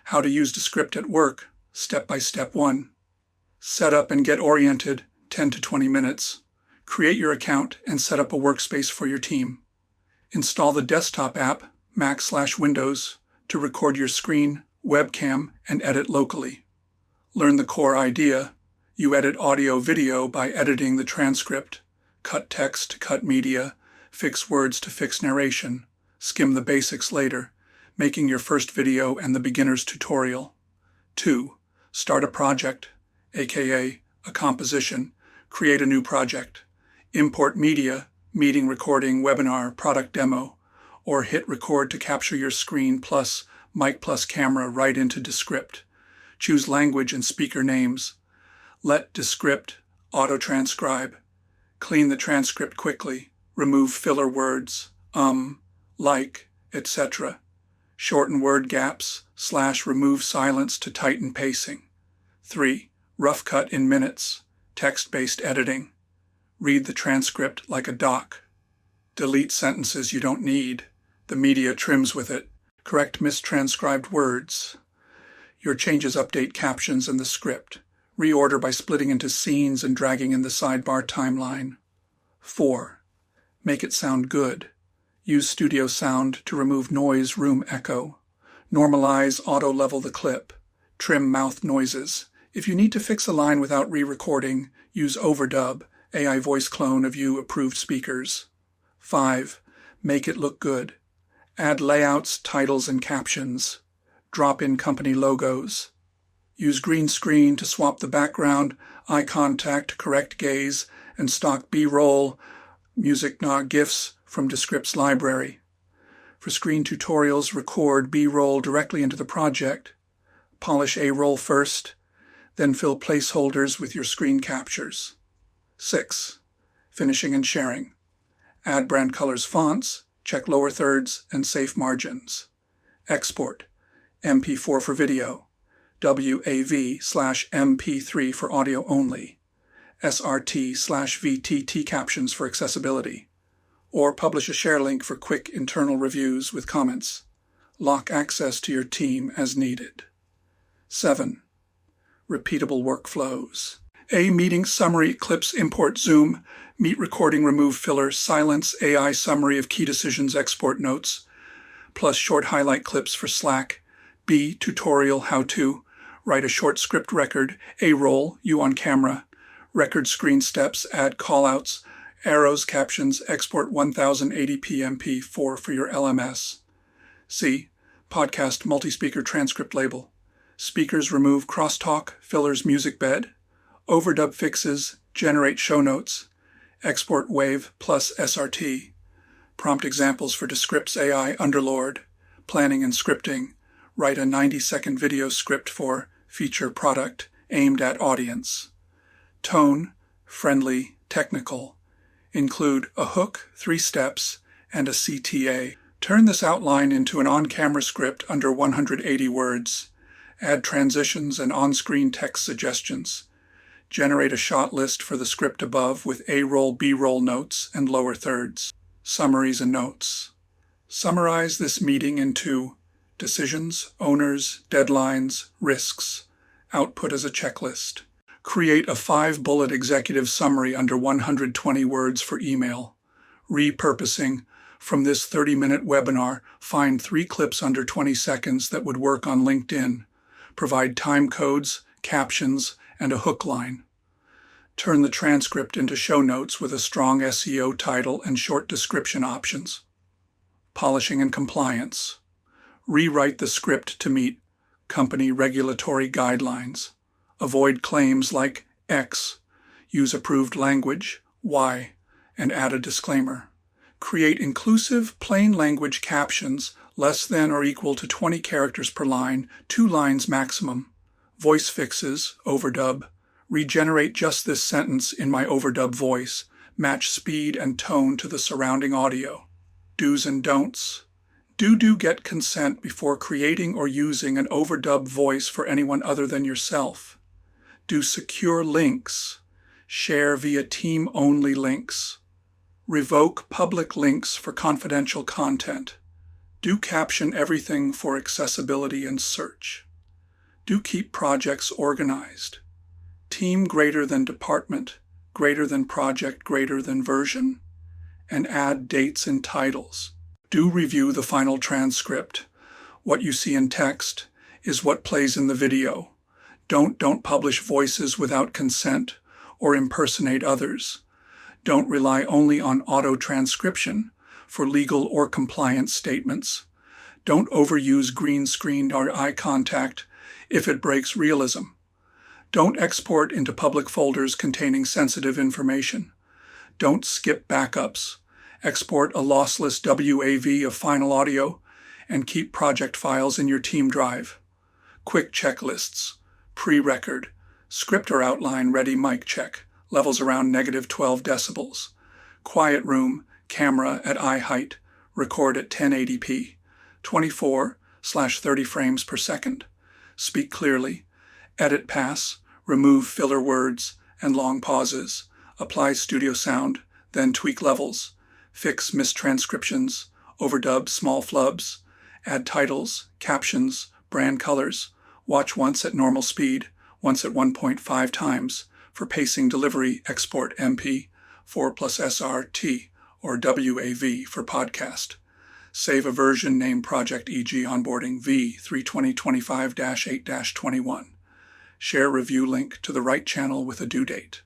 How to use Descript at work, step by step 1. Set up and get oriented, 10 to 20 minutes. Create your account and set up a workspace for your team. Install the desktop app, Mac/Windows, to record your screen, webcam, and edit locally. Learn the core idea. You edit audio-video by editing the transcript, cut text to cut media, fix words to fix narration, skim the basics later, making your first video and the beginner's tutorial. 2. Start a project, aka a composition. Create a new project. Import media, meeting recording, webinar, product demo, or hit record to capture your screen plus mic plus camera right into Descript. Choose language and speaker names. Let Descript auto-transcribe. Clean the transcript quickly. Remove filler words, like, etc. Shorten word gaps, /remove silence to tighten pacing. 3. Rough cut in minutes. Text-based editing. Read the transcript like a doc. Delete sentences you don't need. The media trims with it. Correct mistranscribed words. Your changes update captions in the script. Reorder by splitting into scenes and dragging in the sidebar timeline. 4. Make it sound good. Use studio sound to remove noise, room echo. Normalize, auto-level the clip. Trim mouth noises. If you need to fix a line without re-recording, use overdub, AI voice clone of you approved speakers. 5. Make it look good. Add layouts, titles, and captions. Drop in company logos. Use green screen to swap the background, eye contact, correct gaze, and stock B-roll, music GIFs from Descript's library. For screen tutorials, record B-roll directly into the project. Polish A-roll first, then fill placeholders with your screen captures. 6. Finishing and sharing. Add brand colors fonts, check lower thirds, and safe margins. Export. MP4 for video. WAV/MP3 for audio only. SRT/VTT captions for accessibility. Or publish a share link for quick internal reviews with comments. Lock access to your team as needed. 7. Repeatable workflows. A meeting summary, clips, import, zoom, meet recording, remove filler, silence, AI summary of key decisions, export notes, plus short highlight clips for Slack. B, tutorial, how-to, write a short script record, A-roll, you on camera, record screen steps, add callouts, arrows, captions, export 1080p MP4 for your LMS. C, podcast multi-speaker transcript label. Speakers remove crosstalk, fillers music bed, overdub fixes, generate show notes, export wave plus SRT, prompt examples for Descript's AI Underlord, planning and scripting, write a 90-second video script for feature product aimed at audience. Tone, friendly, technical. Include a hook, 3 steps, and a CTA. Turn this outline into an on-camera script under 180 words. Add transitions and on-screen text suggestions. Generate a shot list for the script above with A-roll, B-roll notes and lower thirds. Summaries and notes. Summarize this meeting into decisions, owners, deadlines, risks. Output as a checklist. Create a 5-bullet executive summary under 120 words for email. Repurposing. From this 30-minute webinar, find 3 clips under 20 seconds that would work on LinkedIn. Provide time codes, captions, and a hook line. Turn the transcript into show notes with a strong SEO title and short description options. Polishing and compliance. Rewrite the script to meet company regulatory guidelines. Avoid claims like X. Use approved language, Y, and add a disclaimer. Create inclusive, plain language captions less than or equal to 20 characters per line, 2 lines maximum. Voice fixes, overdub. Regenerate just this sentence in my overdub voice. Match speed and tone to the surrounding audio. Do's and don'ts. Do get consent before creating or using an overdub voice for anyone other than yourself. Do secure links. Share via team-only links. Revoke public links for confidential content. Do caption everything for accessibility and search. Do keep projects organized. Team greater than department, greater than project, greater than version, and add dates and titles. Do review the final transcript. What you see in text is what plays in the video. Don't publish voices without consent or impersonate others. Don't rely only on auto-transcription for legal or compliance statements. Don't overuse green screen or eye contact if it breaks realism. Don't export into public folders containing sensitive information. Don't skip backups. Export a lossless WAV of final audio and keep project files in your team drive. Quick checklists. Pre-record. Script or outline ready mic check. Levels around -12 decibels. Quiet room. Camera at eye height. Record at 1080p. 24/30 frames per second. Speak clearly. Edit pass. Remove filler words and long pauses. Apply studio sound, then tweak levels. Fix mistranscriptions. Overdub small flubs. Add titles, captions, brand colors. Watch once at normal speed, once at 1.5 times. For pacing delivery, export MP, 4+SRT, or WAV for podcast. Save a version, name project e.g. onboarding V32025-8-21. Share review link to the right channel with a due date.